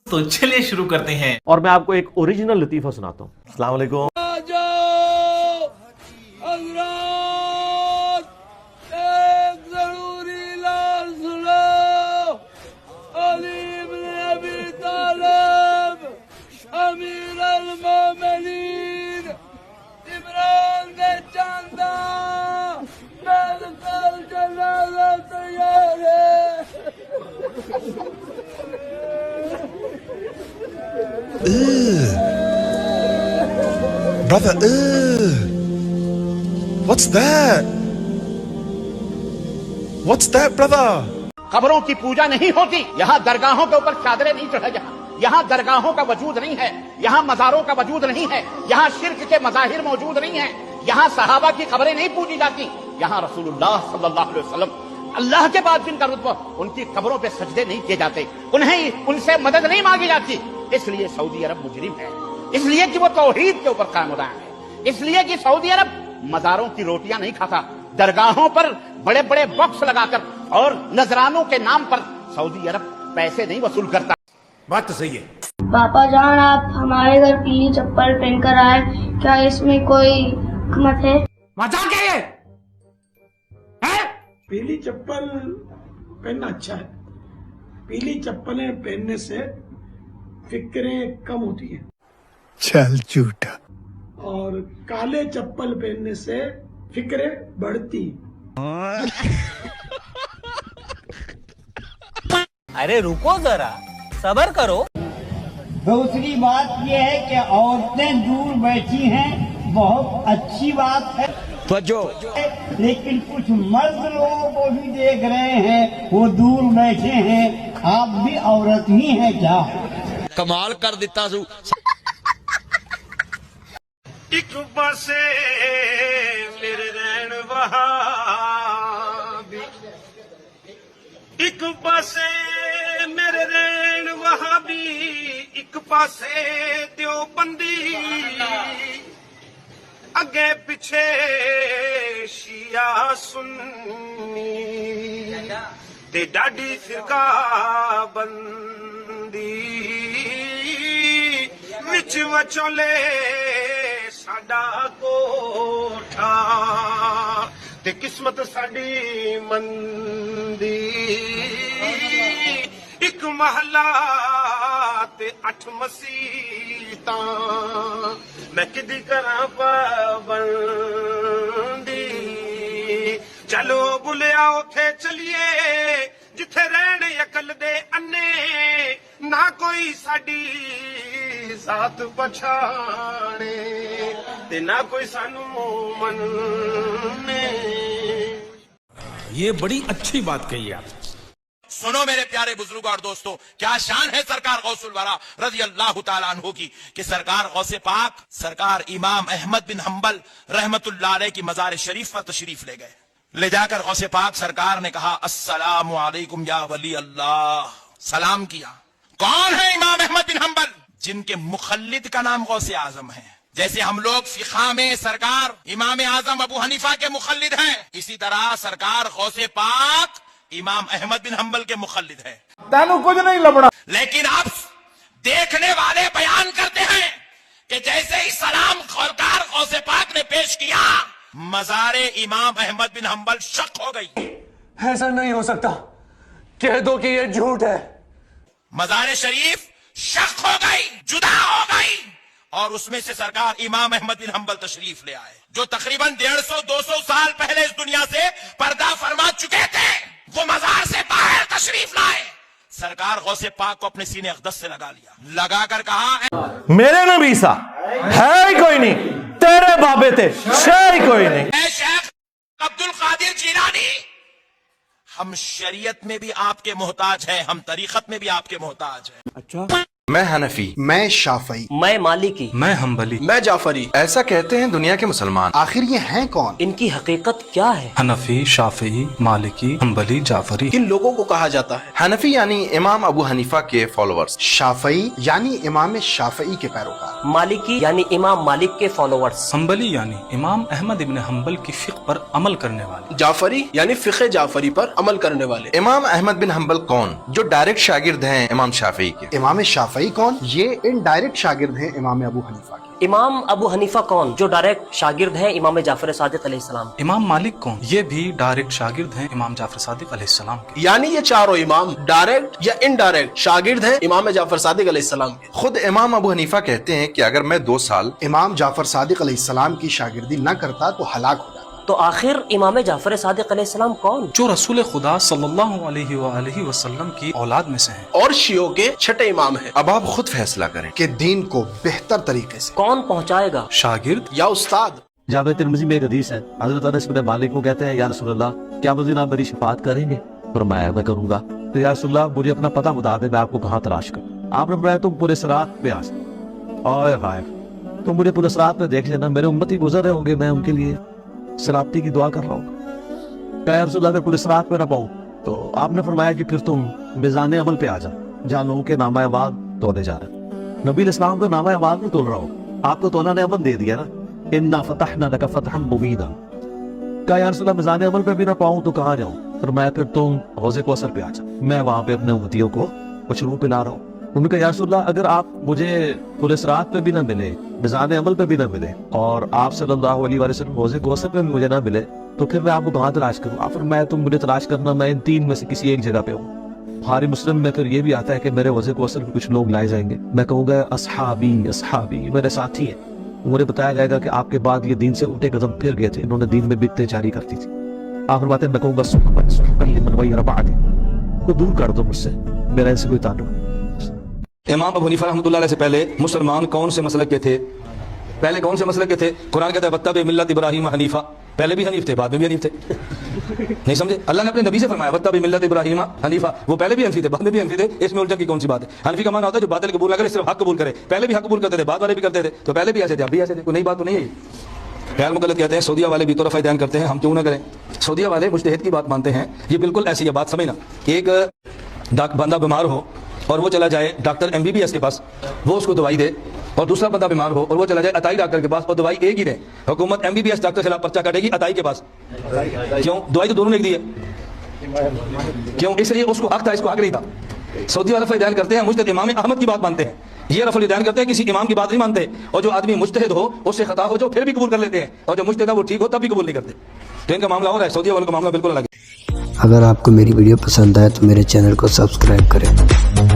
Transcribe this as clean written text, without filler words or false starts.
تو چلیے شروع کرتے ہیں، اور میں آپ کو ایک اوریجنل لطیفہ سناتا ہوں۔ السلام علیکم۔ Brother, what's that? What's that, brother? قبروں کی پوجا نہیں ہوتی، یہاں درگاہوں کے اوپر چادریں نہیں چڑھا جہاں، یہاں درگاہوں کا وجود نہیں ہے، یہاں مزاروں کا وجود نہیں ہے، یہاں شرک کے مظاہر موجود نہیں ہیں، یہاں صحابہ کی قبریں نہیں پوجی جاتی، یہاں رسول اللہ صلی اللہ علیہ وسلم اللہ کے بعد جن کا رتبہ، ان کی قبروں پہ سجدے نہیں کیے جاتے، انہیں ان سے مدد نہیں مانگی جاتی۔ اس لیے سعودی عرب مجرم ہے، اس لیے کہ وہ توحید کے اوپر قائم دائم ہے، اس لیے کہ سعودی عرب مزاروں کی روٹیاں نہیں کھاتا، درگاہوں پر بڑے بڑے باکس لگا کر اور نذرانوں کے نام پر سعودی عرب پیسے نہیں وصول کرتا۔ بات تو صحیح ہے۔ پاپا جان، آپ ہمارے گھر پیلی چپل پہن کر آئے، کیا اس میں کوئی حکمت ہے؟ مزاق ہے یہ؟ پیلی چپل پہننا اچھا ہے، پیلی چپلیں پہننے سے فکریں کم ہوتی ہیں، چل جھوٹا۔ اور کالے چپل پہننے سے فکریں بڑھتی ہیں۔ ارے رکو ذرا، صبر کرو۔ دوسری بات یہ ہے کہ عورتیں دور بیٹھی ہیں، بہت اچھی بات ہے، لیکن کچھ مرد لوگوں کو بھی دیکھ رہے ہیں، وہ دور بیٹھے ہیں، آپ بھی عورت ہی ہیں کیا؟ کمال کر دیتا سو۔ ایک پاسے میرے رہن وہابی، ایک پاسے میرے رہن وہابی، ایک پاسے دیوبندی، اگے پیچھے شیعہ سنی تے ڈاڈی فرقہ بندی، وچ وچولے ساڈا کوٹھا تے قسمت ساڈی مندی، ایک محلہ تے 8 مسیتاں، میں کدی کراں پابندی، چلو بلیا اوتھے چلیے جتھے رہن عقل دے انے، نہ کوئی ساڈی ذات پچھانے تے نہ کوئی سانو مننے۔ یہ بڑی اچھی بات کہی آپ۔ سنو میرے پیارے بزرگوں اور دوستوں، کیا شان ہے سرکار غوث الورا رضی اللہ تعالیٰ عنہ کی کہ سرکار غوث پاک سرکار امام احمد بن حنبل رحمت اللہ علیہ کی مزار شریف پر تشریف لے گئے۔ لے جا کر غوث پاک سرکار نے کہا السلام علیکم یا ولی اللہ، سلام کیا۔ کون ہے امام احمد بن حنبل؟ جن کے مخلد کا نام غوث اعظم ہے۔ جیسے ہم لوگ فقہ میں سرکار امام اعظم ابو حنیفہ کے مخلد ہیں، اسی طرح سرکار غوث پاک امام احمد بن حنبل کے مخلد ہے۔ تینوں کچھ نہیں لبڑا۔ لیکن اب دیکھنے والے بیان کرتے ہیں کہ جیسے ہی سلام سرکار غوث پاک نے پیش کیا، مزار امام احمد بن حنبل شق ہو گئی۔ ایسا نہیں ہو سکتا، کہہ دو کہ یہ جھوٹ ہے۔ مزار شریف شق ہو گئی، جدا ہو گئی، اور اس میں سے سرکار امام احمد بن حنبل تشریف لے آئے، جو تقریباً 150-200 سال پہلے اس دنیا سے پردہ فرما چکے تھے۔ وہ مزار سے باہر تشریف لائے، سرکار غوث پاک کو اپنے سینے اقدس سے لگا لیا، لگا کر کہا میرے نبی سا ہے ہی کوئی نہیں، تیرے بابے تھے شے ہی کوئی نہیں۔ اے شیخ عبد القادر جیلانی، ہم شریعت میں بھی آپ کے محتاج ہیں، ہم طریقت میں بھی آپ کے محتاج ہیں۔ اچھا، میں حنفی، میں شافعی، میں مالکی، میں حنبلی، میں جعفری، ایسا کہتے ہیں دنیا کے مسلمان، آخر یہ ہیں کون؟ ان کی حقیقت کیا ہے؟ حنفی، شافعی، مالکی، حنبلی، جعفری۔ کن لوگوں کو کہا جاتا ہے؟ حنفی یعنی امام ابو حنیفہ کے فالوورز، شافعی یعنی امام شافعی کے پیروکار، مالکی یعنی امام مالک کے فالوورز، حنبلی یعنی امام احمد ابن حنبل کی فقہ پر عمل کرنے والے، جعفری یعنی فقہ جعفری پر عمل کرنے والے۔ امام احمد بن حنبل کون؟ جو ڈائریکٹ شاگرد ہیں امام شافعی کے۔ امام شافعی शाफई कौन? ये इनडायरेक्ट शागिर्द हैं इमाम अबू हनीफा के। इमाम अबू हनीफा कौन? जो डायरेक्ट शागिर्द हैं इमाम जाफर सादिक अलैहिस्सलाम। इमाम मालिक कौन? ये भी डायरेक्ट शागिर्द हैं इमाम जाफर सादिक अलैहिस्सलाम के। यानी ये चारों इमाम डायरेक्ट या इनडायरेक्ट शागिर्द हैं इमाम जाफर सादिक अलैहिस्सलाम के। खुद इमाम अबू हनीफा कहते हैं कि अगर मैं 2 साल इमाम जाफर सादिक अलैहिस्सलाम की शागिर्दी न करता तो हलाक हो जाता। तो आखिर इमाम जाफर सादिक अलैहिस्सलाम कौन? जो रसूल खुदा सल्लल्लाहु अलैहि वसल्लम की औलाद में से हैं और शियों के छठे इमाम हैं। अब आप खुद फैसला करें कि दीन को बेहतर तरीके से कौन पहुंचाएगा, शागिर्द या उस्ताद? जावेद तिरमिज़ी में एक हदीस है, हज़रत अनस बिन मालिक को कहते हैं, या रसूल अल्लाह क्या मुझे आप मेरी शफाअत करेंगे? फरमाया मैं करूंगा। तो या रसूल अल्लाह मुझे अपना पता बता दे, मैं आपको कहाँ तलाश करूं? आपने फरमाया तुम पूरे सिरात पे आ और भाई तुम मुझे पूरे सिरात पे देख लेना, मेरे उम्मती गुजर रहे होंगे, मैं उनके लिए सलामती की दुआ कर रहा हूँ। क्या रसूल अल्लाह पुलिस रात पे ना पाऊँ? तो आपने फरमाया कि फिर तुम मिजान अमल पे आ जा, जहाँ लोगों के नामा अमाल तोले जा रहे। नबी इस्लाम को नामा अमाल में तोल रहा हो, आपको तो उन्होंने अमल दे दिया ना, इन्ना फतहना लका फतहन मुबीना। क्या या रसूल अल्लाह मिजान अमल पे भी ना पाऊँ तो कहाँ जाऊँ? फरमाया फिर तुम हौज़े कौसर पे आ जा, मैं वहाँ पे अपने उम्मतियों को मशरूब पिला रहा हूँ। उन्होंने कहा या रसूल अल्लाह अगर आप मुझे पुलिस रात पे भी ना मिले, मिजान अमल पे भी ना मिले और आप सल्लल्लाहु अलैहि वसल्लम हौज़े कौसर पे भी मुझे ना मिले, तो फिर मैं आपको कहाँ तलाश करूँ? आप फरमाया तुम मुझे तलाश करना, मैं इन 3 में से किसी एक जगह पे हूँ। बुखारी मुस्लिम में फिर ये भी आता है कि मेरे हौज़े कौसर पे कुछ लोग लाए जाएंगे, मैं कहूँगा अस्हाबी अस्हाबी, मेरे साथी है। मुझे बताया जाएगा कि आपके बाद ये दीन से उल्टे कदम फिर गए थे, इन्होंने दीन में बिकते जारी करती थी। आप फरमाते मैं कहूँगा को दूर कर दो मुझसे, मेरा ऐसे कोई ताल्लुक। इमाम अबू हनीफा रहमतुल्लाह अलैह से पहले मुसलमान कौन से मसलक के थे? पहले कौन से मसलक के थे? कुरान कहता है वत्तबि मिल्लत इब्राहीम हनीफा, पहले भी हनीफ थे, बाद में भी हनीफ थे। नहीं समझे? अल्लाह ने अपने नबी से फरमाया वत्तबि मिल्लत इब्राहीम हनीफा, वो पहले भी हनीफ थे, बाद में भी हनीफ थे। इसमें उलझन की कौन सी बात है? हनीफी का माना होता है जो बातिल कबूल ना करे, सिर्फ हक कबूल करे। पहले भी हक कबूल करते थे, बाद वाले भी करते थे, तो पहले भी ऐसे थे, अब भी ऐसे थे, कोई नई बात तो नहीं है। गैर मुकल्लद कहते हैं सऊदीया वाले भी तो रफ़ा ध्यान करते हैं, हम क्यों ना करें? सऊदीया वाले मुज्तहिद की बात मानते हैं, ये बिल्कुल ऐसी है बात, समझना। एक बंदा बीमार हो और वो चला जाए डॉक्टर MBBS के पास, वो उसको दवाई दे, और दूसरा बंदा बीमार हो और वो चला जाए अताई डॉक्टर के पास और दवाई एक ही दे, हुकूमत MBBS डॉक्टर के खिलाफ पर्चा काटेगी अताई के पास। क्यों? दवाई तो दोनों ने एक दी है। क्यों? इसलिए उसको हक था, इसको हक नहीं था। सऊदी वाले ध्यान करते हैं मुज्तहिद इमाम अहमद की बात मानते हैं, ये रफ़ल ध्यान करते हैं किसी इमाम की बात नहीं मानते। और जो आदमी मुज्तहिद हो उससे खता हो जो फिर भी कबूल कर लेते हैं, और जो मुज्तहिद है वो ठीक हो तब भी कबूल नहीं करते। तो इनका मामला और है, सऊदी वालों का मामला बिल्कुल अलग है। अगर आपको मेरी वीडियो पसंद आए तो मेरे चैनल को सब्सक्राइब करें।